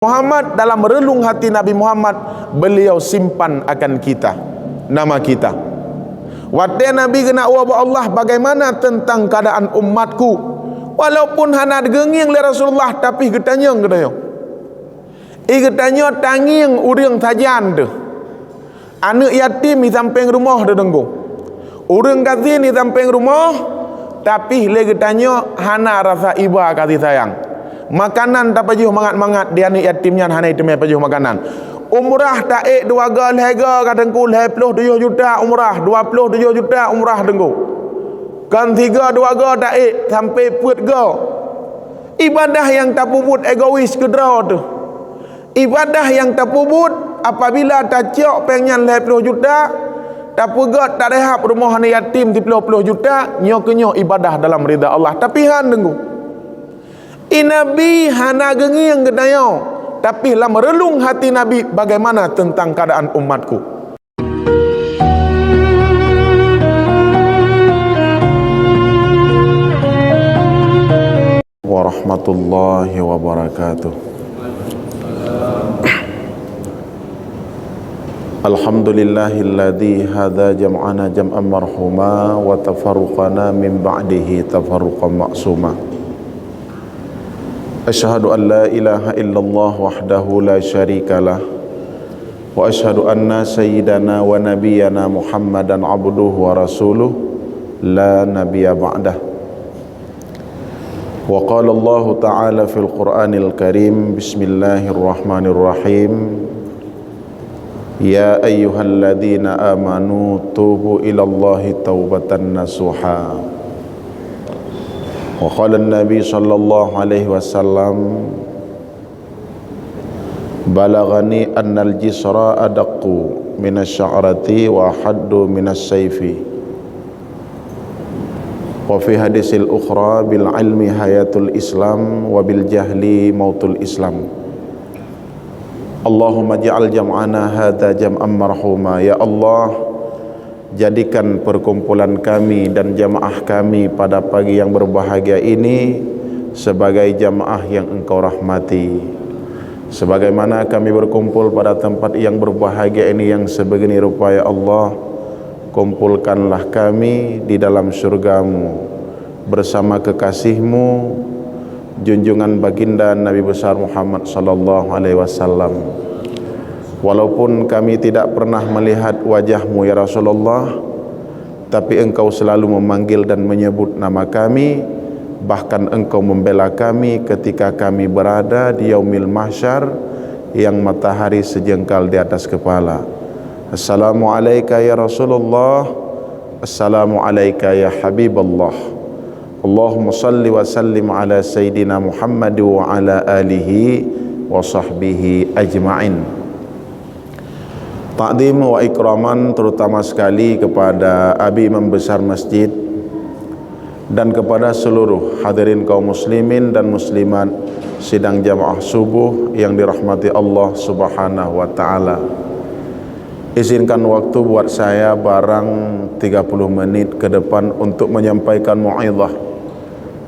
Muhammad, dalam relung hati Nabi Muhammad, beliau simpan akan kita, nama kita. Waktu Nabi kena wabah Allah, bagaimana tentang keadaan umatku? Walaupun hana genging le Rasulullah, tapi getanya getanya tanging urang tajan tu. Anak yatim di samping rumah tu dengku. Urang kasih di samping rumah, tapi le getanya hana rasa iba kasih sayang. Makanan tak pajuh mangat-mangat dia ni yatimnya hanai temai pajuh makanan. Umrah taik 2 gal harga katengku 27 juta umrah, 27 juta umrah dengku. Kan 3 2 gal taik sampai put gal. Ibadah yang tak puput egois kedra tu. Ibadah yang tak puput apabila tak cok pengen 20 juta, tak pugat tak rehab rumah hanai yatim 30 juta, nyo ibadah dalam ridha Allah. Tapi han dengku. Nabi hana gengi yang gedaya, tapi lah merelung hati Nabi bagaimana tentang keadaan umatku. Warahmatullahi wabarakatuh. Alhamdulillahilladzi hadza jam'ana jam'an marhuma wa tafarruqana min ba'dihi tafarruqan ma'suma. Asyhadu an la ilaha illallah wahdahu la syarikalah wa asyhadu anna sayyidana wa nabiyyana Muhammadan abduhu wa rasuluh la nabiyya ba'dah. Wa qala Allah ta'ala fil Qur'anil Karim, bismillahirrahmanirrahim, ya ayyuhalladzina amanu tubu ilallahi taubatan nasuha. Wa qala an-nabi sallallahu alaihi wasallam, balagani annal jisra adaqqu minasy-sya'rati wa haddu minas-sayfi. Wa fi hadisil ukhra bil ilmi hayatul Islam wa bil jahli mautul Islam. Allahumma ja'al jam'ana hadza jam'an marhuma. Ya Allah, jadikan perkumpulan kami dan jamaah kami pada pagi yang berbahagia ini sebagai jamaah yang Engkau rahmati. Sebagaimana kami berkumpul pada tempat yang berbahagia ini yang sebegini rupa, ya Allah, kumpulkanlah kami di dalam surgamu bersama kekasihmu, junjungan baginda Nabi besar Muhammad sallallahu alaihi wasallam. Walaupun kami tidak pernah melihat wajahmu ya Rasulullah, tapi Engkau selalu memanggil dan menyebut nama kami. Bahkan Engkau membela kami ketika kami berada di yaumil mahsyar yang matahari sejengkal di atas kepala. Assalamualaikum ya Rasulullah, Assalamualaikum ya Habiballah. Allahumma salli wa sallim ala Sayyidina Muhammad wa ala alihi wa sahbihi ajma'in. Takdim wa ikraman terutama sekali kepada Abi Imam Besar Masjid dan kepada seluruh hadirin kaum muslimin dan muslimat sidang jamaah subuh yang dirahmati Allah Subhanahu wa taala. Izinkan waktu buat saya barang 30 menit ke depan untuk menyampaikan mu'idhah.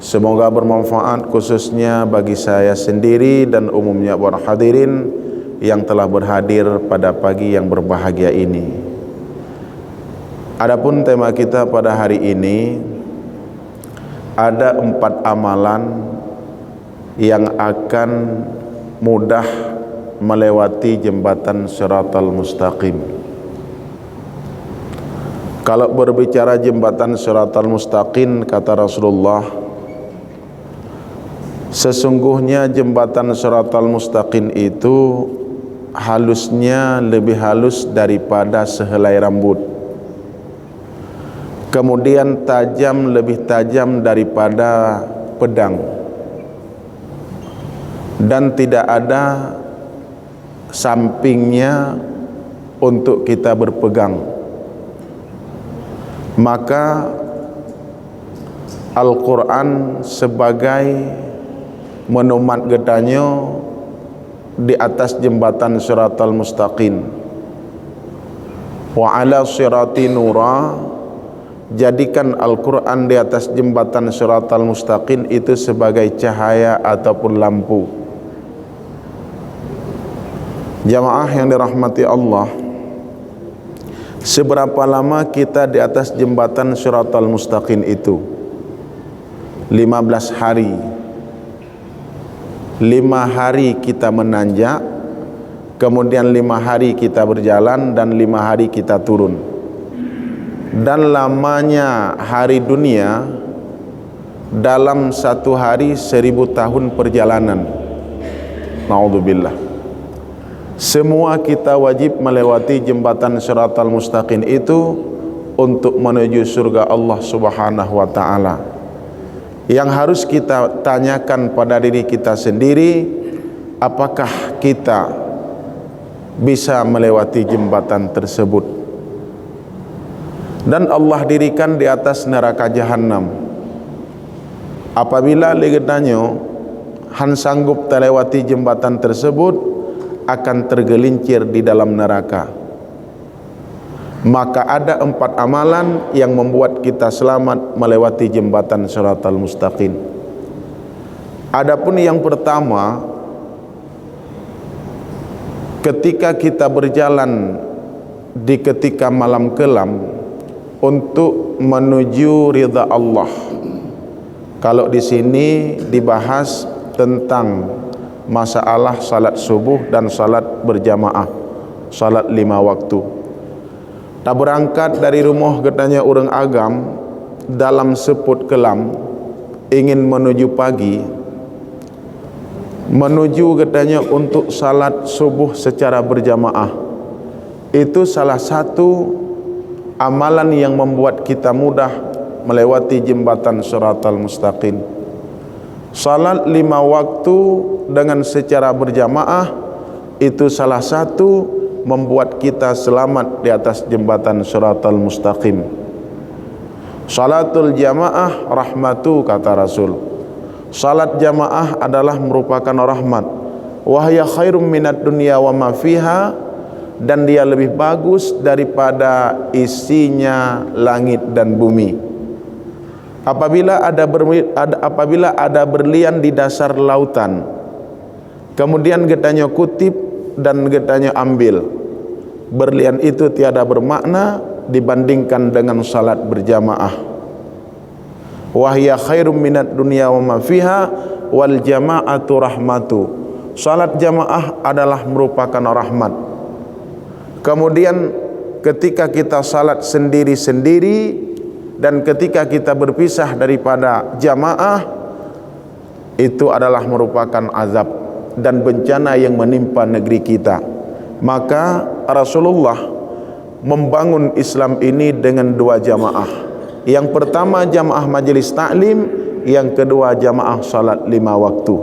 Semoga bermanfaat khususnya bagi saya sendiri dan umumnya para hadirin yang telah berhadir pada pagi yang berbahagia ini. Adapun tema kita pada hari ini, ada 4 amalan yang akan mudah melewati jembatan Shiratal Mustaqim. Kalau berbicara jembatan Shiratal Mustaqim, kata Rasulullah, sesungguhnya jembatan Shiratal Mustaqim itu halusnya lebih halus daripada sehelai rambut, kemudian tajam lebih tajam daripada pedang, dan tidak ada sampingnya untuk kita berpegang. Maka Al-Quran sebagai menumat getanya di atas jembatan Shiratal Mustaqim. Wa ala sirati nura, jadikan Al-Quran di atas jembatan Shiratal Mustaqim itu sebagai cahaya ataupun lampu. Jamaah yang dirahmati Allah, seberapa lama kita di atas jembatan Shiratal Mustaqim itu? 15 hari. 5 hari kita menanjak, kemudian 5 hari kita berjalan, dan 5 hari kita turun. Dan lamanya hari dunia dalam 1 hari 1000 tahun perjalanan. Na'udzubillah. Semua kita wajib melewati jembatan Shiratal Mustaqim itu untuk menuju surga Allah Subhanahu wa taala. Yang harus kita tanyakan pada diri kita sendiri, apakah kita bisa melewati jembatan tersebut? Dan Allah dirikan di atas neraka jahanam. Apabila legedanyo han sanggup terlewati jembatan tersebut, akan tergelincir di dalam neraka. Maka ada 4 amalan yang membuat kita selamat melewati jembatan Shiratal Mustaqim. Adapun yang pertama, ketika kita berjalan di ketika malam kelam untuk menuju ridha Allah. Kalau di sini dibahas tentang masalah salat subuh dan salat berjamaah, salat 5 waktu. Tak berangkat dari rumah katanya orang agam dalam seput kelam, ingin menuju pagi, menuju katanya untuk salat subuh secara berjamaah. Itu salah satu amalan yang membuat kita mudah melewati jembatan Shiratal Mustaqim. Salat 5 waktu dengan secara berjamaah itu salah satu membuat kita selamat di atas jembatan Shiratal Mustaqim. Salatul jamaah rahmatu, kata Rasul. Salat jamaah adalah merupakan rahmat. Wahya khairum minad dunya wa ma fiha, dan dia lebih bagus daripada isinya langit dan bumi. Apabila ada berlian di dasar lautan, kemudian getanya kutip dan getanya ambil, berlian itu tiada bermakna dibandingkan dengan salat berjamaah. Wahya khairum minad dunya wa ma fiha wal jama'atu rahmatu. Salat jamaah adalah merupakan rahmat. Kemudian ketika kita salat sendiri-sendiri dan ketika kita berpisah daripada jamaah, itu adalah merupakan azab dan bencana yang menimpa negeri kita. Maka Rasulullah membangun Islam ini dengan 2 jamaah. Yang pertama jamaah majelis taklim, yang kedua jamaah salat 5 waktu,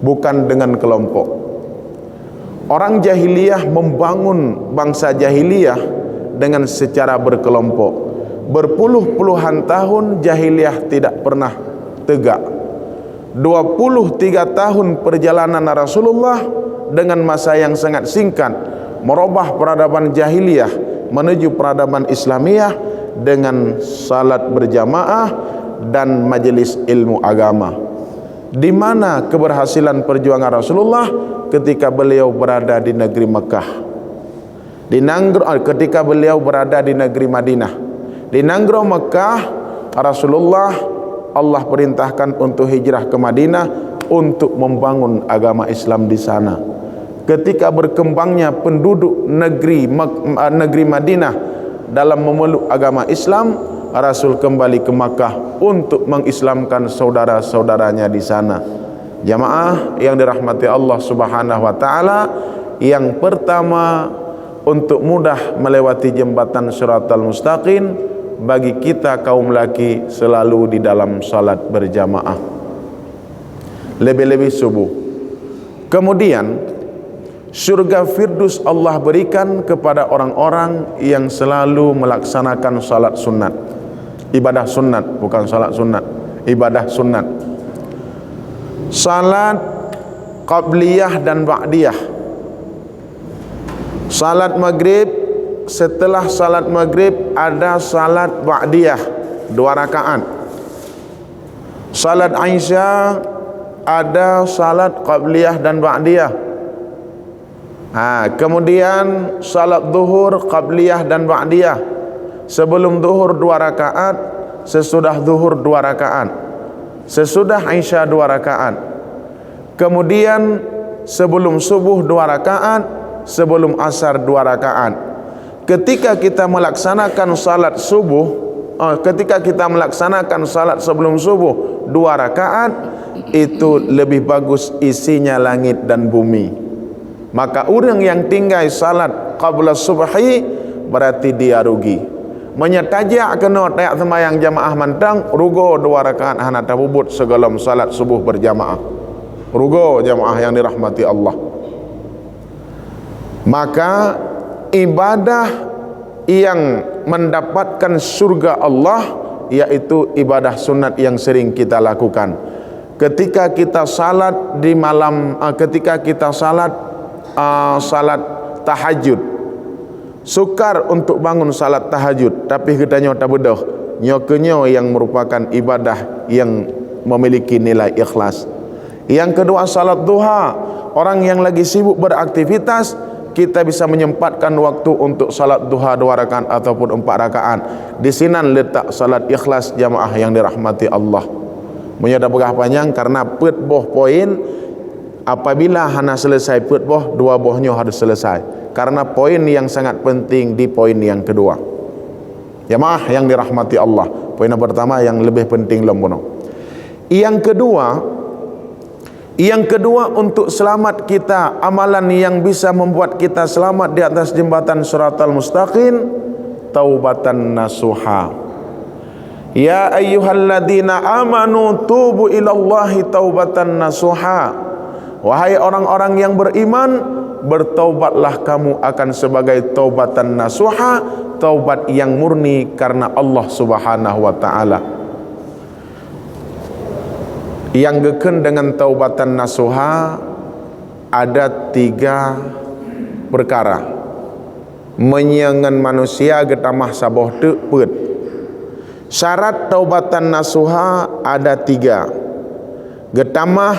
bukan dengan kelompok. Orang jahiliyah membangun bangsa jahiliyah dengan secara berkelompok. Berpuluh-puluhan tahun jahiliyah tidak pernah tegak. 23 tahun perjalanan Rasulullah dengan masa yang sangat singkat merubah peradaban jahiliyah menuju peradaban Islamiyah dengan salat berjamaah dan majelis ilmu agama. Di mana keberhasilan perjuangan Rasulullah ketika beliau berada di negeri Mekah, ketika beliau berada di negeri Madinah. Di Nanggro Mekah, Rasulullah Allah perintahkan untuk hijrah ke Madinah untuk membangun agama Islam di sana. Ketika berkembangnya penduduk negeri Madinah dalam memeluk agama Islam, Rasul kembali ke Makkah untuk mengislamkan saudara-saudaranya di sana. Jamaah yang dirahmati Allah Subhanahu wa taala, yang pertama untuk mudah melewati jembatan Shiratal Mustaqim bagi kita kaum laki selalu di dalam salat berjamaah, lebih-lebih subuh. Kemudian surga Firdaus Allah berikan kepada orang-orang yang selalu melaksanakan salat sunat, ibadah sunat, bukan salat sunat, ibadah sunat. Salat qabliyah dan ba'diyah. Salat maghrib, setelah salat maghrib ada salat ba'diyah 2 rakaat. Salat Aisyah ada salat qabliyah dan ba'diyah. Kemudian salat zuhur qabliyah dan ba'diyah. Sebelum zuhur 2 rakaat, sesudah zuhur 2 rakaat, sesudah isya 2 rakaat. Kemudian sebelum subuh 2 rakaat, sebelum asar 2 rakaat. Ketika kita melaksanakan salat subuh, ketika kita melaksanakan salat sebelum subuh 2 rakaat, itu lebih bagus isinya langit dan bumi. Maka orang yang tinggal salat qabla subhi berarti dia rugi. Menyetajak kena tayak sembahyang jamaah mantang, rugo 2 rakaat hana tabubut sebelum salat subuh berjamaah. Rugo jamaah yang dirahmati Allah. Maka ibadah yang mendapatkan surga Allah yaitu ibadah sunat yang sering kita lakukan. Ketika kita salat di malam, ketika kita salat tahajud, sukar untuk bangun salat tahajud, tapi kita nyota bedah nyokenyo yang merupakan ibadah yang memiliki nilai ikhlas. Yang kedua salat duha, orang yang lagi sibuk beraktivitas, kita bisa menyempatkan waktu untuk salat duha 2 rakaat ataupun 4 rakaat. Di sini letak salat ikhlas jamaah yang dirahmati Allah. Menyada pegah panjang karena pet boh poin. Apabila hana selesai pet boh, 2 bohnya harus selesai. Karena poin yang sangat penting di poin yang kedua. Jamaah yang dirahmati Allah. Poin yang pertama yang lebih penting lombono. Yang kedua untuk selamat kita, amalan yang bisa membuat kita selamat di atas jembatan Shiratal Mustaqim, taubatan nasuha. Ya ayyuhalladzina amanu tubu ilallahi taubatan nasuha. Wahai orang-orang yang beriman, bertaubatlah kamu akan sebagai taubatan nasuha, taubat yang murni karena Allah Subhanahu wa taala. Yang geken dengan taubatan nasuha ada 3 perkara. Menyengan manusia getamah saboh teu peut. Syarat taubatan nasuha ada 3. Getamah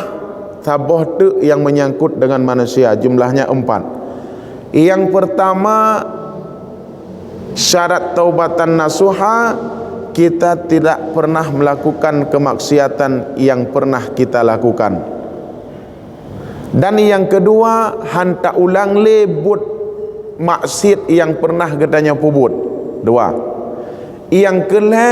saboh tu yang menyangkut dengan manusia, jumlahnya 4. Yang pertama, syarat taubatan nasuha, kita tidak pernah melakukan kemaksiatan yang pernah kita lakukan. Dan yang kedua, hanta ulang lebut maksiat yang pernah getanya pubut. 2. Yang kelima,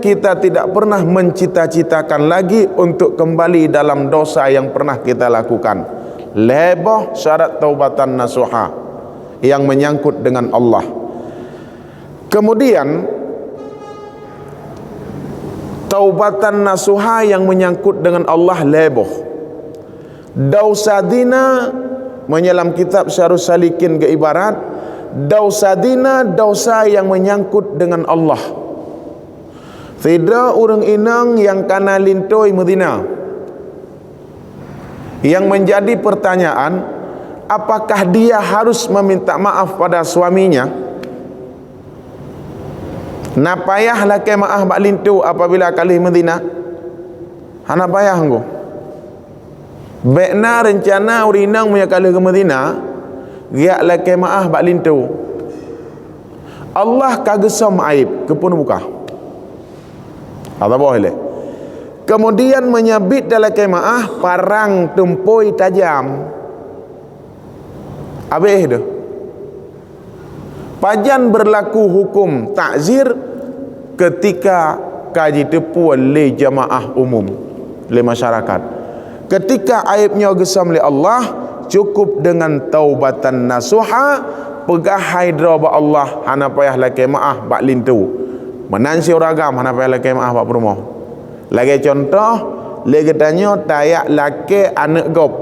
kita tidak pernah mencita-citakan lagi untuk kembali dalam dosa yang pernah kita lakukan. Leboh syarat taubatan nasuha yang menyangkut dengan Allah. Kemudian taubatan nasuha yang menyangkut dengan Allah leboh. Dosa dina menyelam kitab Syarus Salikin ke ibarat dosa dina, dosa yang menyangkut dengan Allah. Tidak orang inang yang kana lintoi medina. Yang menjadi pertanyaan, apakah dia harus meminta maaf pada suaminya? Napayah laki maaf bak lintu apabila kali medina? Hana payah nggo. Bekna rencana urinang punya kali ke Medina, giak laki maaf bak lintu. Allah kagesam aib kepun buka. Apa boleh? Kemudian menyabit dalam kemaah parang tempoi tajam. Habis dah. Pajan berlaku hukum takzir ketika kaji tepu oleh jamaah umum, oleh masyarakat. Ketika aibnya gesam oleh Allah, cukup dengan taubatan nasuha, pegahai draba Allah, hana payah laki maah bak lintu. Menansi uragam hana payah laki maah bak perumoh. Lagi contoh, lagi tanya tayak laki anak gop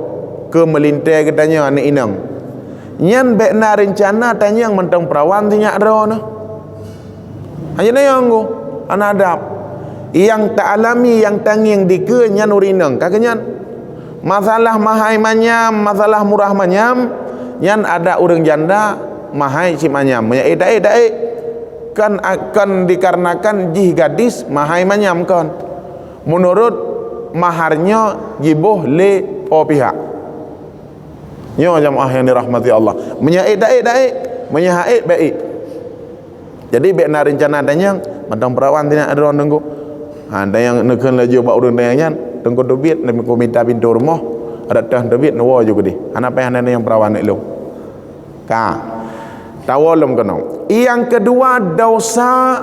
ke melintai katanya anak inang. Nyan bekna rencana tanya yang mentang perawan tinyak ro nah. Hanya yang go anak adab. Yang tak alami yang tanging dike nyan urinang kakenyan. Masalah mahai manyam, masalah murah manyam, nyan ada urang janda mahai si manyam. Ya dae kan akan dikarenakan jih gadis mahai manyam kan. Menurut maharnya jibuh le po pihak. Nyo jamaah yang dirahmati Allah. Menyaid daik, menyahaid baik. Jadi bekna rencana adanya madang perawan tidak ada orang tengku. Ada yang neken laju bak urang dayanya tengku debit dan ku minta pintu rumah. Ada tah debit nawa juga di. Apa yang ada yang perawan ni lu. Ka. Tawalum kena. Yang kedua dosa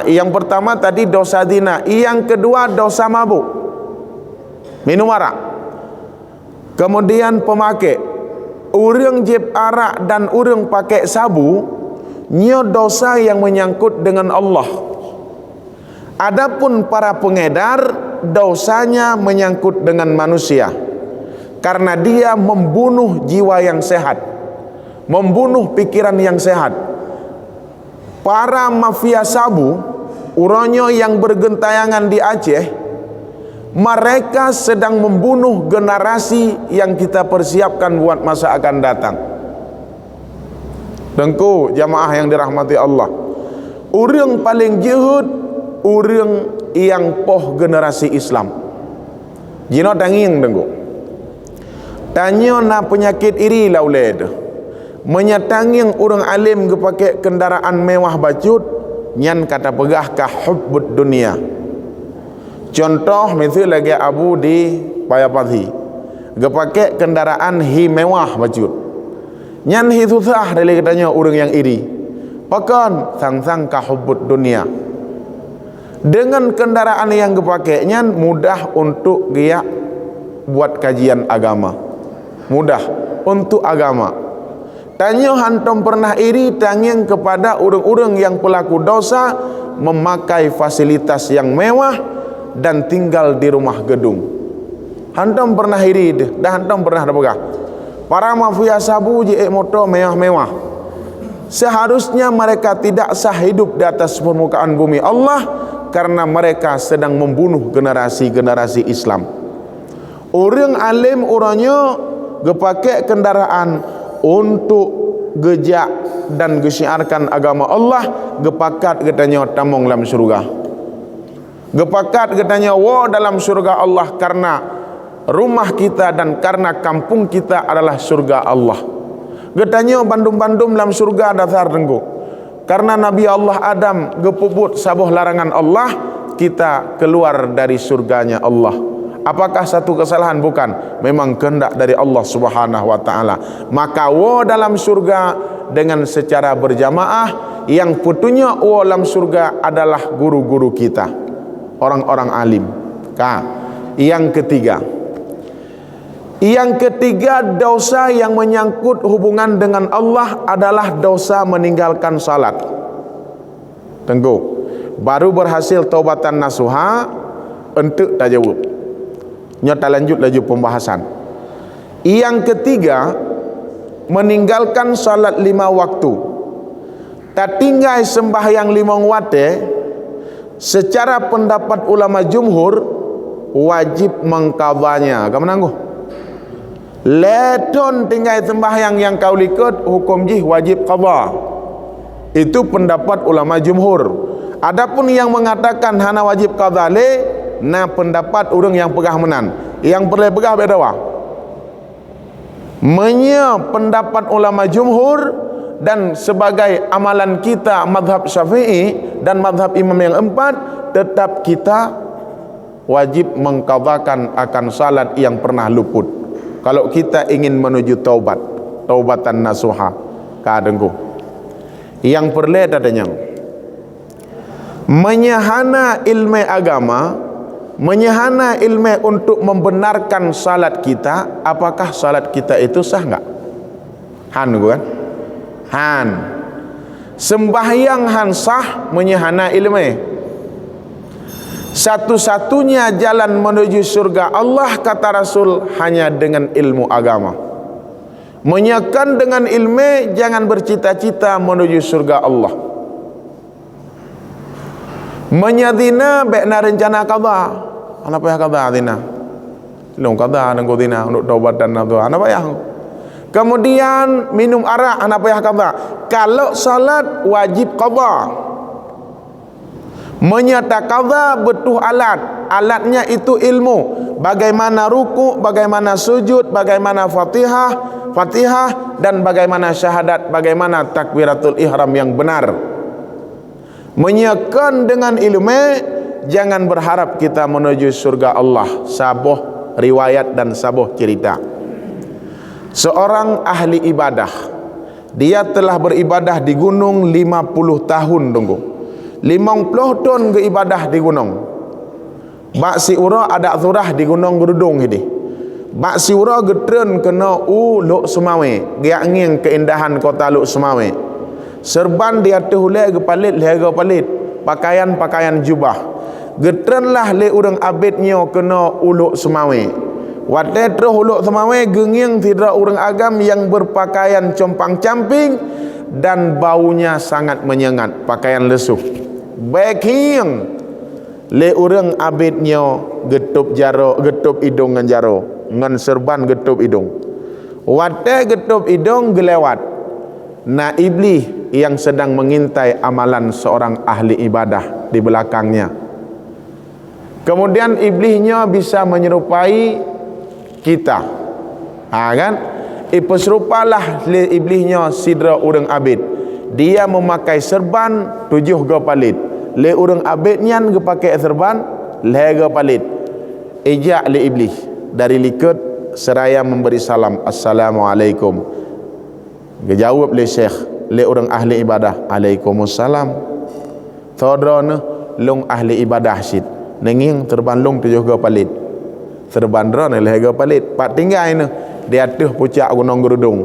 yang pertama tadi dosa zina, yang kedua dosa mabuk. Minum arak. Kemudian pemakai urang jeb arak dan urang pakai sabu, nyo dosa yang menyangkut dengan Allah. Adapun para pengedar, dosanya menyangkut dengan manusia, karena dia membunuh jiwa yang sehat, membunuh pikiran yang sehat. Para mafia sabu, uronyo yang bergentayangan di Aceh, mereka sedang membunuh generasi yang kita persiapkan buat masa akan datang. Tengku jamaah yang dirahmati Allah, urang paling jehud urang yang poh generasi Islam. Jino tanging tengku. Tanya na penyakit iri lauled. Menyatanging urang alim ke pakai kendaraan mewah bacut, nyan kata pegah ka hubbud dunia. Contoh misal lagi abu di Payapadhi, dia pakai kendaraan hi mewah bacut. Nyan hi susah dari katanya orang yang iri. Pakan sang-sang kahubbud dunia. Dengan kendaraan yang dia pakai nyan mudah untuk dia buat kajian agama. Mudah untuk agama. Tanya hantom pernah iri tanyang kepada orang-orang yang pelaku dosa memakai fasilitas yang mewah dan tinggal di rumah gedung. Hantam pernah iri dah, hantam pernah dapegah. Para mafia sabu je motor mewah-mewah. Seharusnya mereka tidak sah hidup di atas permukaan bumi Allah, karena mereka sedang membunuh generasi-generasi Islam. Orang alim orangnya gepakai kendaraan untuk gejak dan gesyiarkan agama Allah, gepakat katanya tamong dalam surga. Gepakat katanya wa dalam surga Allah, karena rumah kita dan karena kampung kita adalah surga Allah. Katanya bandum-bandum dalam surga dasar tengku. Karena Nabi Allah Adam gepuput sabuh larangan Allah, kita keluar dari surganya Allah. Apakah satu kesalahan? Bukan. Memang kehendak dari Allah Subhanahu wa taala. Maka wa dalam surga dengan secara berjamaah, yang putunya wa dalam surga adalah guru-guru kita, orang-orang alim. Yang ketiga dosa yang menyangkut hubungan dengan Allah adalah dosa meninggalkan salat. Tengku, baru berhasil taubatan nasuha, entuk tak jawab. Nyata lanjut laju pembahasan. Yang ketiga, meninggalkan salat 5 waktu. Tak tinggal sembahyang 5 waktu. Secara pendapat ulama jumhur wajib mengqadhanya. Kamu nangguh? Ledon tinggal sembahyang yang kau likut hukum jih wajib qadha. Itu pendapat ulama jumhur. Adapun yang mengatakan hana wajib qadha le, na pendapat orang yang pegah menan. Yang perlu pegah beda wa. Pendapat ulama jumhur dan sebagai amalan kita mazhab Syafi'i dan mazhab imam yang 4, tetap kita wajib mengqadhakan akan salat yang pernah luput. Kalau kita ingin menuju taubat, taubatan nasuha. Kadengku. Yang perlu adanya menyahana ilmu agama, menyahana ilmu untuk membenarkan salat kita. Apakah salat kita itu sah enggak? Han kan? Han. Sembahyang han sah menyahana ilmu. Satu-satunya jalan menuju surga Allah, kata Rasul, hanya dengan ilmu agama. Menyekan dengan ilmu, jangan bercita-cita menuju surga Allah. Menyadina bekna rencana qadha. Apa ya qadha dina? Long qadha nang dina untuk taubat dan nadha. Apa ya? Kemudian minum arak, apa ya qadha? Kalau salat wajib qadha. Menyatakaza butuh alat. Alatnya itu ilmu. Bagaimana ruku, bagaimana sujud, bagaimana Fatihah dan bagaimana syahadat, bagaimana takbiratul ihram yang benar. Menyekan dengan ilmu, jangan berharap kita menuju surga Allah. Sabuh riwayat dan sabuh cerita. Seorang ahli ibadah, dia telah beribadah di gunung 50 tahun tunggu. 50 tahun ke ibadah di gunung. Bak si ura ada surah di gunung Gerudung ini. Bak si ura getren kena Luk Sumawe, dia ingin keindahan kota Luk Sumawe. Serban dia tehulai ke palit, lega palit, pakaian jubah. Getrenlah le urang abidnya kena Luk Sumawe. Wadah terus Luk Sumawe genging tidak orang agam yang berpakaian compang-camping dan baunya sangat menyengat, pakaian lesuh. Baking le urang abidnya getup hidung ngan jaro, ngan serban getup hidung. Wadah getup hidung gelewat. Nah iblis yang sedang mengintai amalan seorang ahli ibadah di belakangnya. Kemudian iblisnya bisa menyerupai kita. Kan? Serupalah iblisnya sidra urang abid. Dia memakai serban 7 ga palit. Le urang abid nyan ge pakai serban lega palit. Ijak le iblis dari likut seraya memberi salam, assalamualaikum. Gejawab le syekh le urang ahli ibadah, Waalaikumsalam. Thodrone long ahli ibadah sit nenging terban long 7 ga palit. Serban drone lega palit. Pak tinggai ne di atas puncak gunung Gerudung.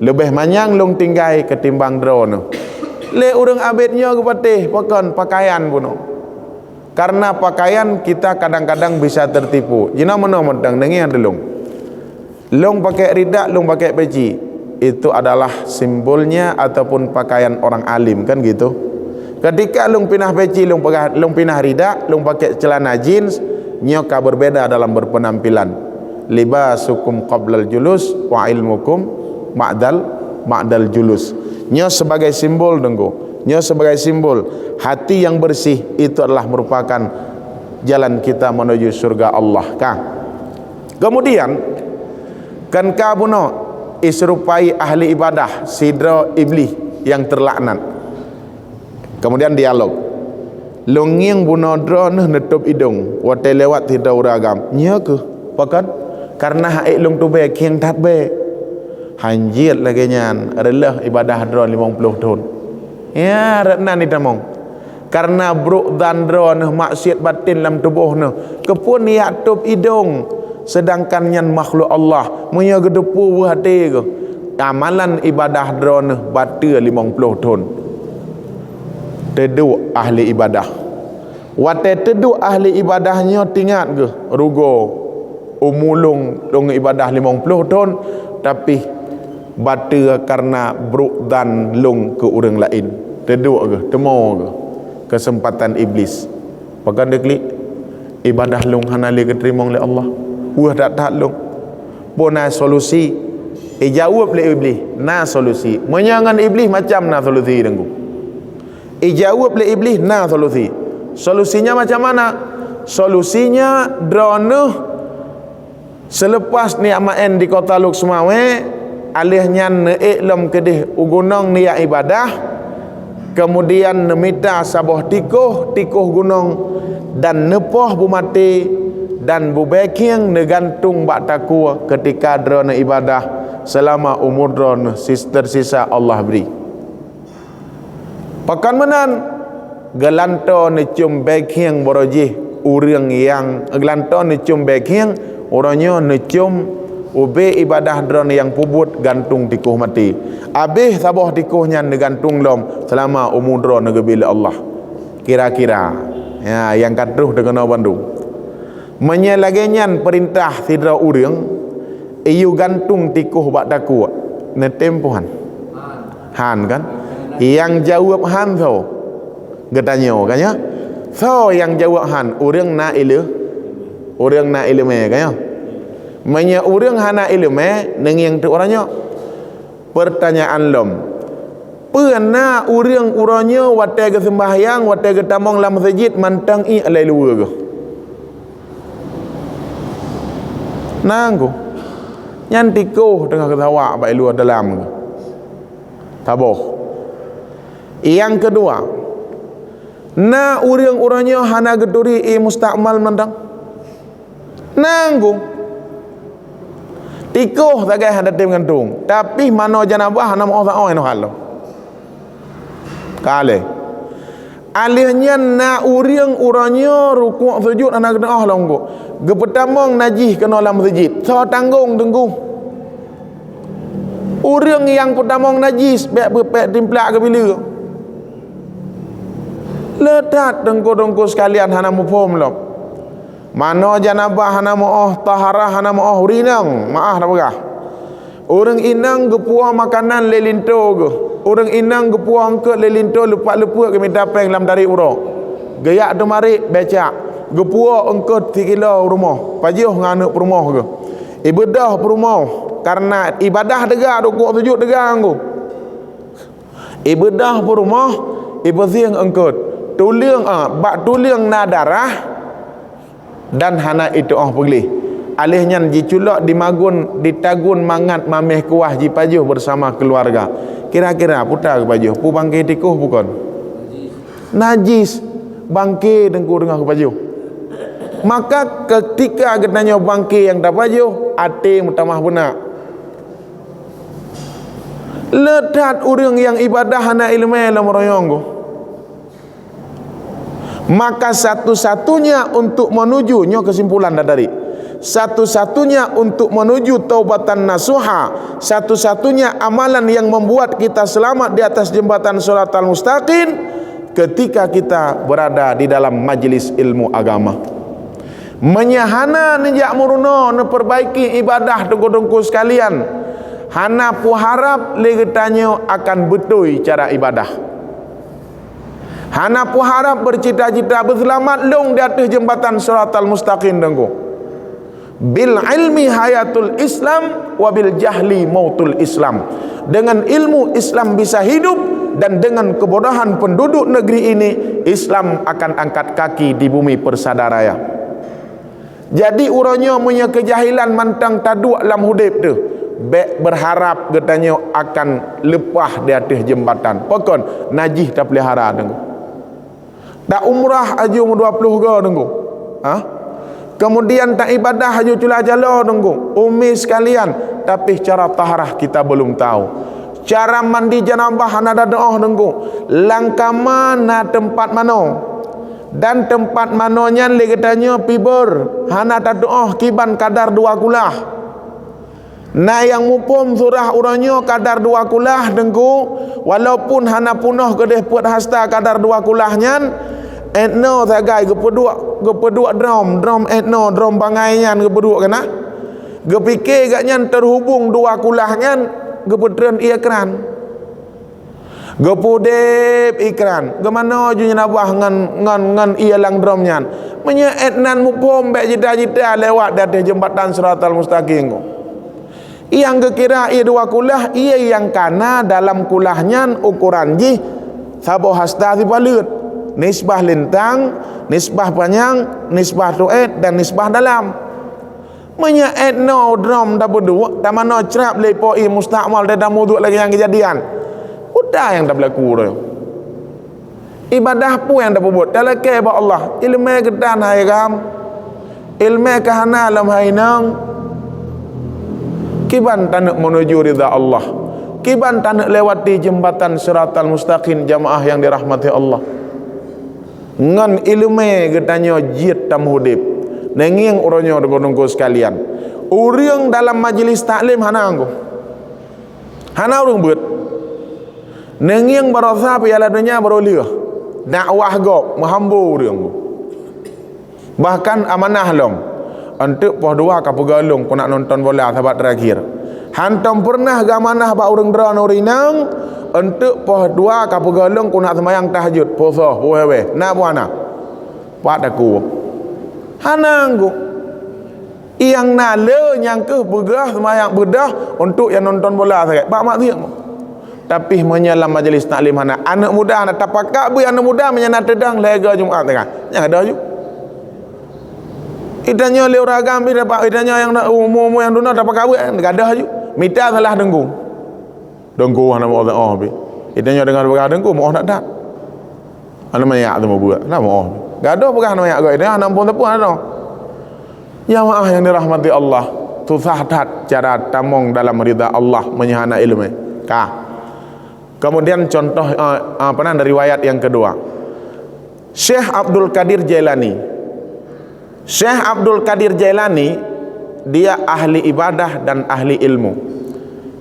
Lebih manyang long tinggai ketimbang drone. Le urang abidnya ke patih pakon pakaian puno. Karena pakaian kita kadang-kadang bisa tertipu. Jina menang dengan delung. Long pakai ridak, long pakai peci. Itu adalah simbolnya ataupun pakaian orang alim kan gitu. Ketika long pinah peci, long pinah ridak, long pakai celana jeans, nyoka berbeda dalam berpenampilan. Libasukum qablal julus wa ilmukum ma'dal julus. Nyo sebagai simbol denggo, nyo sebagai simbol hati yang bersih itu adalah merupakan jalan kita menuju surga Allah kah. Kemudian kan kabuno isrupai ahli ibadah sidra iblis yang terlaknat. Kemudian dialog longyeng bunodro nutup hidung wate lewat tidak uragam nya ke pakan karena haik long tu be kieng tat be hanjir lagi nyan adalah ibadah drone 50 tahun ya ratna ni tamong karena bruk dan drone maksiat batin dalam tubuh ne kepun niat tup hidung sedangkan nyan makhluk Allah munya gedepu hati ke amalan ibadah drone batil 50 tahun. Tedu ahli ibadah wate tedu ahli ibadahnya tingat ke rugo umulung dong ibadah 50 tahun tapi batil karena bruk dan lung ke orang lain. Tedu ke temo ke kesempatan iblis pakan deklik ibadah lung hanali keterima oleh Allah wah tak lung puna solusi jawab le iblis na solusi menyangan iblis macam na solusi dengku. Jawab le iblis na solusinya macam mana? Solusinya drone selepas ni'maen di kota Luk Sumawe alihnya neiklam kedih gunung niat ibadah kemudian nemita sabuh tikuh gunung dan nepoh bumati dan bubeking negantung bak takwa ketika drone ibadah selama umur drone tersisa Allah beri. Pakan menan gelanto ne cum beking borojih urang yang gelanto ne cum beking orangnya ne cum ube ibadah drone yang pubut gantung tikuh mati. Abih sabuh tikuhnya ne gantung lom selama umur drone gebila Allah. Kira-kira ya yang katruh dengan Bandung. Menyelagenyan perintah sidra urang iu gantung tikuh bak takwa ne tempohan. Han kan? Yang jawab han so getanya kan ya so yang jawab han urang na ilmu kan ya menya urang hana ilmu neng yang tu orangnya pertanyaan lom Pernah urang uranya watai ke sembahyang, watai ke tamang dalam masjid mantang i alai luar ke. Nangku. Nyantiko tengah ketawa baik luar dalam ke. Taboh. Yang kedua, na urang-urangnya hana geduri i mustakmal mantang. Nangku. Tikoh tagai hadat gantung. Tapi mano janabah hana mau tak no halo. Kale alihnya na urang-urangnya rukuk sujud anak kena longgo gepetamong najih kena dalam masjid so tanggung tunggu urang yang pertamong najis bek timplak ke bila letat dengko-dengko sekalian hana mufhum lo mano janabah hana mau taharah hana mau urinang maaf dah orang inang gepuah makanan lelinto ke. Orang inang gepuah angkat lelinto lepak-lepak ke minta peng dalam dari urang. Gayak tu mari becak. Gepuah angkat 3 kilo rumah. Pajuh nganuk rumah ke. Ibadah rumah karena ibadah degah rukuk sujud degah angku. Ibadah rumah ibazing angkat. Tuliang bak tuliang na darah dan hana itu pergi. Alihnya diculak dimagun ditagun mangat mameh kuah ji pajuh bersama keluarga. Kira-kira putar ke pajuh pu bangke tikuh bukan najis bangke dengku dengar ke pajuh. Maka ketika katanya bangke yang dah pajuh ate mutamah benak ledat urang yang ibadah hana ilmu dalam royong go. Maka satu-satunya untuk menujunya kesimpulan dari satu-satunya untuk menuju taubatan nasuha, satu-satunya amalan yang membuat kita selamat di atas jembatan Shiratal Mustaqim ketika kita berada di dalam majlis ilmu agama. Menyahana nijak muruno perbaiki ibadah dengku-dengku sekalian. Hana pu harap legetanyo akan betul cara ibadah. Hana pu harap bercita-cita berselamat long di atas jembatan Shiratal Mustaqim dengku. Bil ilmi hayatul Islam wa bil jahli mautul Islam. Dengan ilmu Islam bisa hidup dan dengan kebodohan penduduk negeri ini Islam akan angkat kaki di bumi persadaraya. Jadi urangnya punya kejahilan mantang taduk dalam hidup tu berharap katanya akan lepah di atas jembatan. Pokon najih tak pelihara tengku. Tak umrah aju 20 go tengku. Kemudian tak ibadah haju culah jalo tunggu umi sekalian tapi cara taharah kita belum tahu. Cara mandi janabah hana ada doa tunggu langkah mana tempat mano dan tempat manonya legetanya pibur hana ada doa kiban kadar 2 kulah. Nah yang mupum surah urangnya kadar 2 kulah tunggu walaupun hana punah kedeh puat hasta kadar 2 kulahnya etno tagai gepedua drum etno drum bangainya gepedua kena gepikir gaknya terhubung 2 kulahnya gepedren ikran gepudep ikran gemano junya nabah ngan ia lang drumnya menya etnan mupom bek jita-jita lewat dari jembatan Shiratal Mustaqim yang kekira ia 2 kulah ia yang kana dalam kulahnya ukuran ji sabo hasta si balut nisbah lintang, nisbah panjang, nisbah tuet dan nisbah dalam. Menya etno drum dah berdua, dah mana cerap lepo i mustakmal dah muduk lagi yang kejadian. Udah yang dah berlaku tu. Ibadah pun yang dah buat. Dalam ke ba Allah, ilmu kedan hai kam. Ilmu kahana lam hai nang. Kiban tanak menuju ridha Allah. Kiban tanak lewati jembatan Shiratal Mustaqim jamaah yang dirahmati Allah. Ngan ilmu katanya jid tam hudib nenging orangnya dengko sekalian urang dalam majlis taklim hana anggo hana urang beut nenging barasa piala dunia baroliah dakwah go mahambu urang bahkan amanah long untuk poh 2 ka pegalung ku nak nonton bola sahabat terakhir hantam pernah gamanah ba urang dran urinang untuk poh 2 ka pegalung ku nak sembahyang tahajud poso wewe na buana pak daku hanangku yang nale yang ke begah sembahyang bedah untuk yang nonton bola sangat pak mak dia tapi menyalam majlis taklim hana anak muda nak tapakak bui anak muda menyana tedang lega Jumaat tengah yang ada ju idanya le ragam idanya yang umum yang duna tapakak bui enggak ada ju mita salah dengku hana mau oh bi idanya dengan begal dengku mau nak dak ana mayak tu mau buat lah mau enggak ada begal mayak goi dia anak pun tepun ada jamaah yang dirahmati Allah tu sahdat cara tamong dalam ridha Allah menyahana ilmu Kemudian contoh dari riwayat yang kedua, Syekh Abdul Qadir Jailani. Syekh Abdul Qadir Jailani dia ahli ibadah dan ahli ilmu.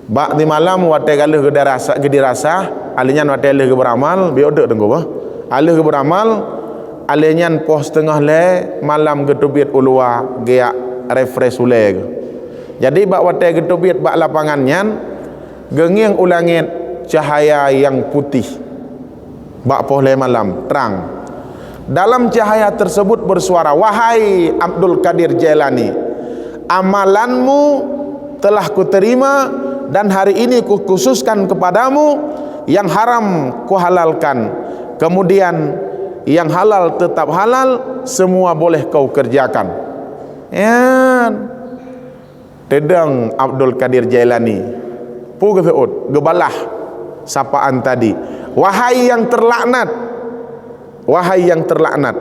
Bak di malam wate galuh gedirasa, alinya wate leh beramal, biodek tenggo bah. Alih beramal, alinyan pos tengah le malam getubit ulua geak refresh uleg. Jadi bak wate getubit bak lapangannya genging ulangit cahaya yang putih bak pohle malam terang. Dalam cahaya tersebut bersuara, wahai Abdul Qadir Jailani, amalanmu telah kuterima dan hari ini kukhususkan kepadamu, yang haram kuhalalkan, kemudian yang halal tetap halal, semua boleh kau kerjakan. Ya, tedang Abdul Qadir Jailani pugeut gebalah sapaan tadi, wahai yang terlaknat, wahai yang terlaknat,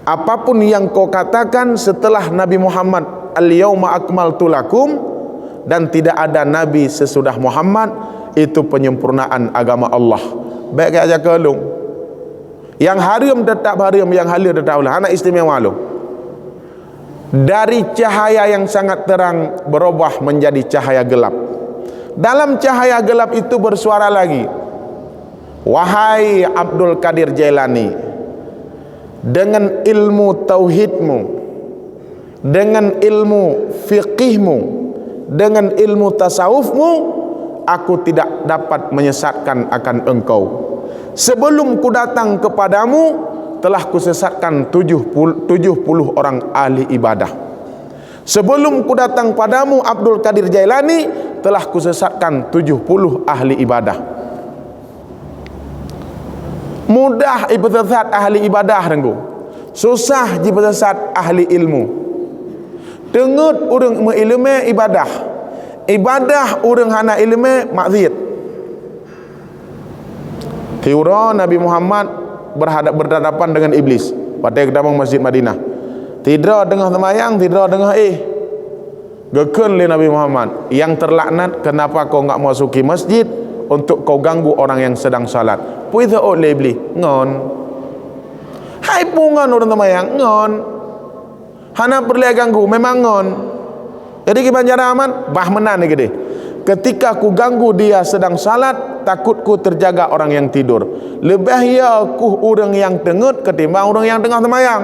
apapun yang kau katakan setelah Nabi Muhammad al-yauma akmaltu lakum, dan tidak ada nabi sesudah Muhammad, itu penyempurnaan agama Allah. Baik aja kelung yang haram tetap haram, yang halal tetap halal. Anak istimewa lu. Dari cahaya yang sangat terang berubah menjadi cahaya gelap. Dalam cahaya gelap itu bersuara lagi, wahai Abdul Qadir Jailani, dengan ilmu tauhidmu, dengan ilmu fiqihmu, dengan ilmu tasawufmu, aku tidak dapat menyesatkan akan engkau. Sebelum ku datang kepadamu, telah kusesatkan 70 orang ahli ibadah. Sebelum ku datang padamu Abdul Qadir Jailani, telah kusesatkan 70 ahli ibadah. Mudah ibadasat ahli ibadah tenggu, susah ibadasat ahli ilmu. Tengut urang ilmu ibadah, ibadah urang hana ilmu maksiat. Tiura Nabi Muhammad berhadapan dengan iblis pada kedamang Masjid Madinah. Tidak dengar semayang, tidak dengar Gekun li Nabi Muhammad, yang terlaknat, kenapa kau enggak masuki masjid untuk kau ganggu orang yang sedang salat? Puitha oleh iblis ngon. Hai pungan orang semayang ngon. Hana perlu ganggu memang ngon. Jadi ki banjara aman bah menan gede. Ketika ku ganggu dia sedang salat, takutku terjaga orang yang tidur. Lebih ya ku orang yang tengut ketimbang orang yang tengah semayang.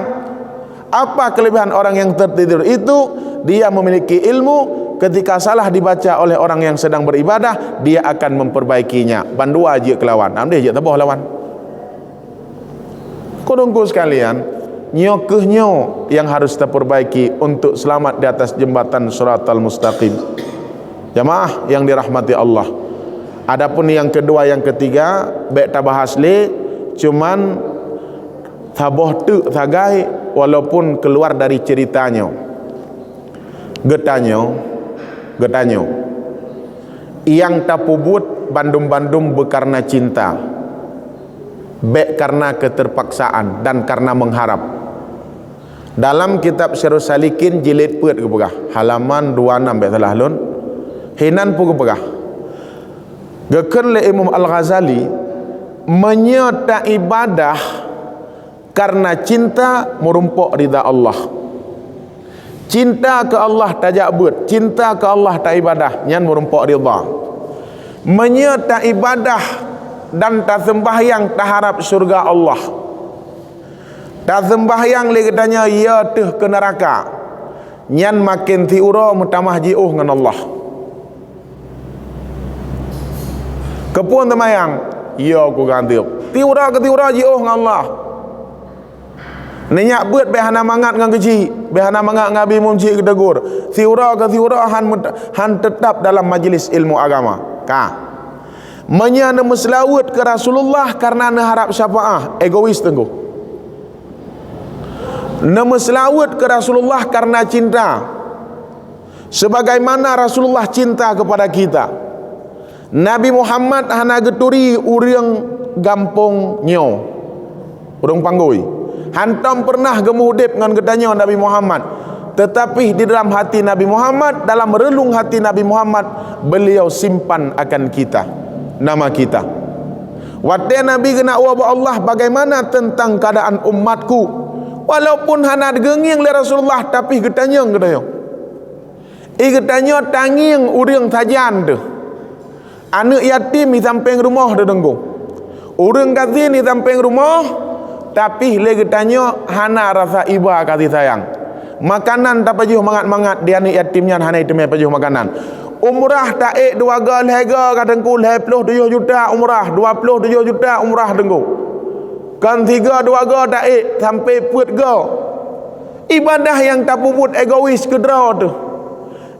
Apa kelebihan orang yang tertidur itu? Dia memiliki ilmu, ketika salah dibaca oleh orang yang sedang beribadah, dia akan memperbaikinya. Bandua aja kelawan, ambil aja tabuh lawan. Kodongku sekalian, nyo yang harus terperbaiki untuk selamat di atas jembatan Shiratal Mustaqim. Jamaah yang dirahmati Allah. Adapun yang kedua, yang ketiga, baik tabahas le, cuman taboh tu tagai, walaupun keluar dari ceritanya. Getanyo yang tapubut bandum-bandum berkarena cinta, baik karena keterpaksaan dan karena mengharap. Dalam kitab Syarhus Salikin jilid put ke pegah halaman 26 baik salah lun hinan pu ke pegah gekun le Imam Al-Ghazali menyata ibadah karena cinta merumpuk ridha Allah. Cinta ke Allah tajak but, cinta ke Allah tak ibadah nyan merumpuk ridha. Menyata ibadah dan tak sembahyang tak harap surga Allah. Tak sembahyang lagi tanya ya tuh ke neraka. Nyan makin tiura mutamah jiuh dengan Allah. Kepun temayang, ya aku ganti. Tiura ke tiura jiuh dengan Allah. Nenyak buat behana mangat dengan kecil, behana mangat ngabi mumci ke tegur. Tiura ke tiura han tetap dalam majlis ilmu agama. Menyana meselawat ke Rasulullah karena na harap syafaah, egois tengku. Na meselawat ke Rasulullah karena cinta, sebagaimana Rasulullah cinta kepada kita. Nabi Muhammad hana geturi urang gampong nyo, urang panggoi. Hantam pernah gemuhdip dengan gedanya Nabi Muhammad, tetapi di dalam hati Nabi Muhammad, dalam relung hati Nabi Muhammad, beliau simpan akan kita, nama kita. Waktu Nabi kena wabah Allah, bagaimana tentang keadaan umatku? Walaupun hana genging le Rasulullah, tapi gedanya gedanya tanging urang tajan tu. Anak yatim di samping rumah dah dengku. Urang kasih di samping rumah, tapi le gedanya hana rasa iba kasih sayang. Makanan tak pajuh mangat-mangat dia anak yatimnya hana itu pajuh makanan. Umrah taik 2 lega kadangku 27 juta umrah, 27 juta umrah dengku. Kan 3 2 taik sampai put go. Ibadah yang tak puput egois kedra tu.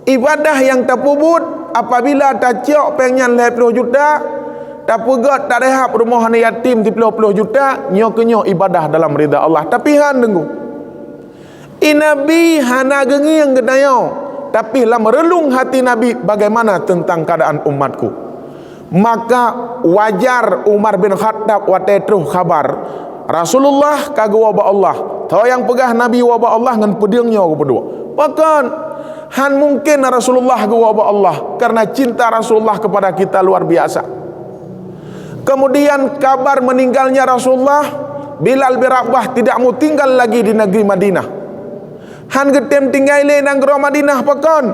Ibadah yang tak puput apabila tak ciok pengen 20 juta, tak pugat tak rehab rumah anak yatim 30 juta, nyo ibadah dalam ridha Allah. Tapi han dengku. Nabi hana genging gedayo, tapi lam relung hati Nabi bagaimana tentang keadaan umatku. Maka wajar Umar bin Khattab watetruh kabar Rasulullah kagak wabah Allah. Tahu yang pegah Nabi wabah Allah ngan pedingnya kedua. Bahkan han mungkin Rasulullah ke wabah Allah karena cinta Rasulullah kepada kita luar biasa. Kemudian kabar meninggalnya Rasulullah, Bilal bin Rabah tidak mau tinggal lagi di negeri Madinah. Han getem tinggal di negeri Madinah pakon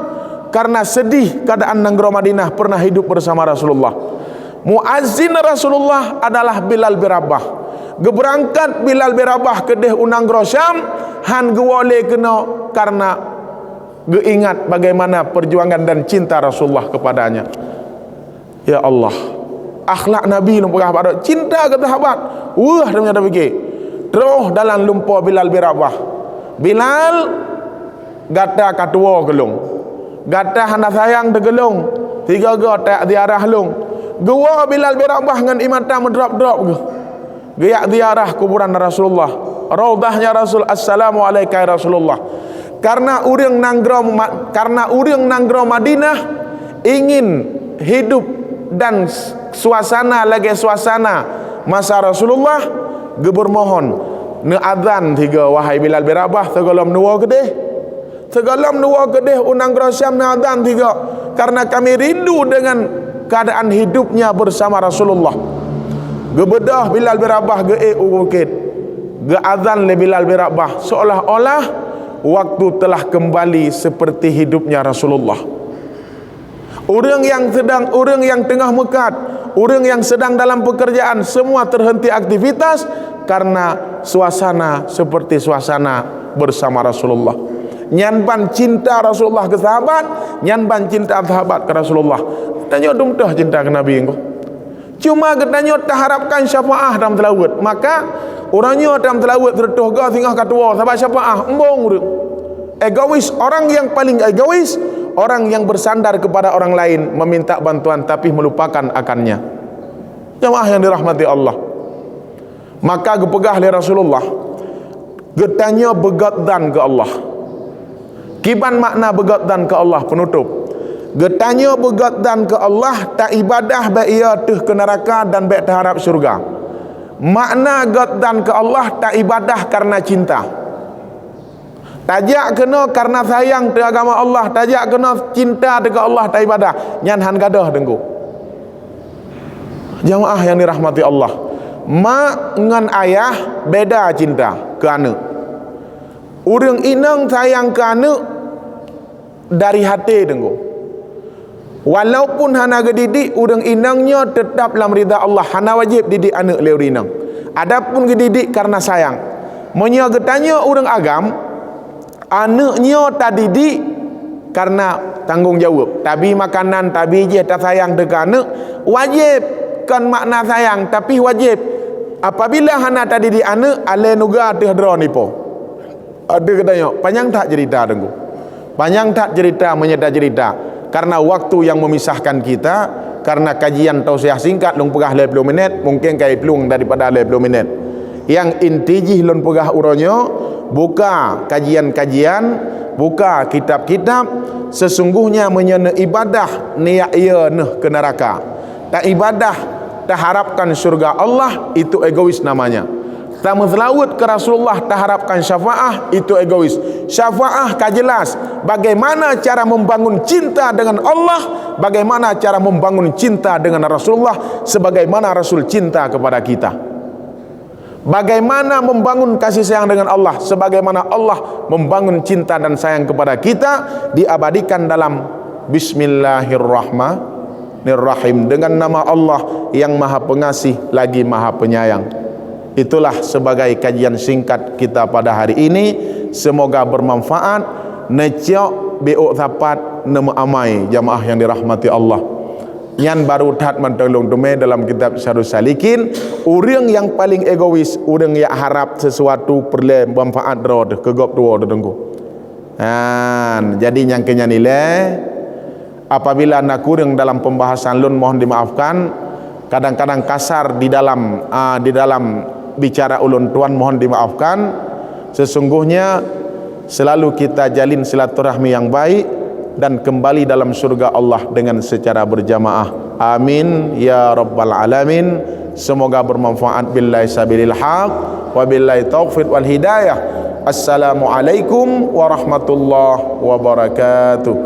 karena sedih keadaan negeri Madinah pernah hidup bersama Rasulullah. Muazzin Rasulullah adalah Bilal bin Rabah. Geberangkat Bilal bin Rabah ke deh unang Syam, han gewole kena karena geingat bagaimana perjuangan dan cinta Rasulullah kepadanya. Ya Allah, akhlak Nabi lumpur pada cinta ke sahabat. Ternyata fikir. Terus dalam lumpur Bilal bin Rabah. Bilal gata katua gelung. Gata hana sayang degelung. 3 tak diarah lung. Gua Bilal bin Rabah dengan imata mendrop-drop ke. Giyak ziarah kuburan Rasulullah. Raudahnya Rasul, assalamualaikum ya Rasulullah. Karena urang nanggro Madinah ingin hidup dan suasana masa Rasulullah, gebur mohon ne azan 3 wahai Bilal bin Rabah tegalam nuwa gedeh unang Syam ne azan 3 karena kami rindu dengan keadaan hidupnya bersama Rasulullah. Gebedah Bilal bin Rabah ukit ge azan le Bilal bin Rabah seolah-olah waktu telah kembali seperti hidupnya Rasulullah. Orang yang tengah mekat, orang yang sedang dalam pekerjaan, semua terhenti aktivitas karena suasana seperti suasana bersama Rasulullah. Nyanban cinta Rasulullah ke sahabat, nyanban cinta sahabat ke Rasulullah. Tanya dumtah cinta ke Nabi engkau. Cuma katanya tak harapkan syafaah dalam telawat. Maka orangnya dalam telawat tertuh ga tinggal katua sahabat syafaah embong urang. Egois, orang yang paling egois, orang yang bersandar kepada orang lain meminta bantuan tapi melupakan akannya. Jemaah yang dirahmati Allah. Maka gepegah oleh Rasulullah, getanya begatdan ke Allah. Kiban makna begatdan ke Allah penutup. Getanya begatdan ke Allah, tak ibadah baik ia tuh ke neraka dan baik terharap surga. Makna gatdan ke Allah, tak ibadah karena cinta. Tajak kena karena sayang ke agama Allah, tajak kena cinta dekat Allah tak ibadah. Nyan han gadah dengku. Jamaah yang dirahmati Allah. Mak ngan ayah beda cinta ke anak. Urang inang sayang ke anak dari hati dengku. Walaupun hana gedidik, urang inangnya tetap dalam ridha Allah. Hana wajib didik anak lewat inang. Adapun gedidik karena sayang. Monya getanya urang agam, anaknya tak didik karena tanggung jawab. Tabi makanan, tabi je tak sayang dekat anak, wajib kan makna sayang, tapi wajib apabila hana tak didik anak, ale nuga tihdra nipo. Ada katanya, panjang tak cerita dengku. Panjang tak cerita menyedar cerita. Karena waktu yang memisahkan kita, karena kajian tausiah singkat lung pegah 20 minit, mungkin kai pelung daripada 20 minit. Yang intijih lun pegah uronyo, buka kajian-kajian, buka kitab-kitab, sesungguhnya menyana ibadah niat ia noh ke neraka. Tak ibadah tak harapkan surga Allah, itu egois namanya. Tak menzlawat ke Rasulullah tak harapkan syafaah, itu egois. Syafaah ka jelas bagaimana cara membangun cinta dengan Allah, bagaimana cara membangun cinta dengan Rasulullah, sebagaimana Rasul cinta kepada kita. Bagaimana membangun kasih sayang dengan Allah, sebagaimana Allah membangun cinta dan sayang kepada kita, diabadikan dalam Bismillahirrahmanirrahim, dengan nama Allah yang Maha Pengasih lagi Maha Penyayang. Itulah sebagai kajian singkat kita pada hari ini. Semoga bermanfaat. Necok beok tapat nama amai jamaah yang dirahmati Allah. Yan baru tat mentolong dume dalam kitab Syarhus Salikin. Orang yang paling egois, orang yang harap sesuatu perle manfaat rod kegop dua dengku. Jadi yang kenya nilai apabila nak kurang dalam pembahasan lun mohon dimaafkan. Kadang-kadang kasar di dalam bicara ulun tuan mohon dimaafkan. Sesungguhnya selalu kita jalin silaturahmi yang baik dan kembali dalam surga Allah dengan secara berjamaah. Amin ya rabbal alamin. Semoga bermanfaat. Billahi sabilil haq wa billahi taufiq wal hidayah. Assalamualaikum warahmatullahi wabarakatuh.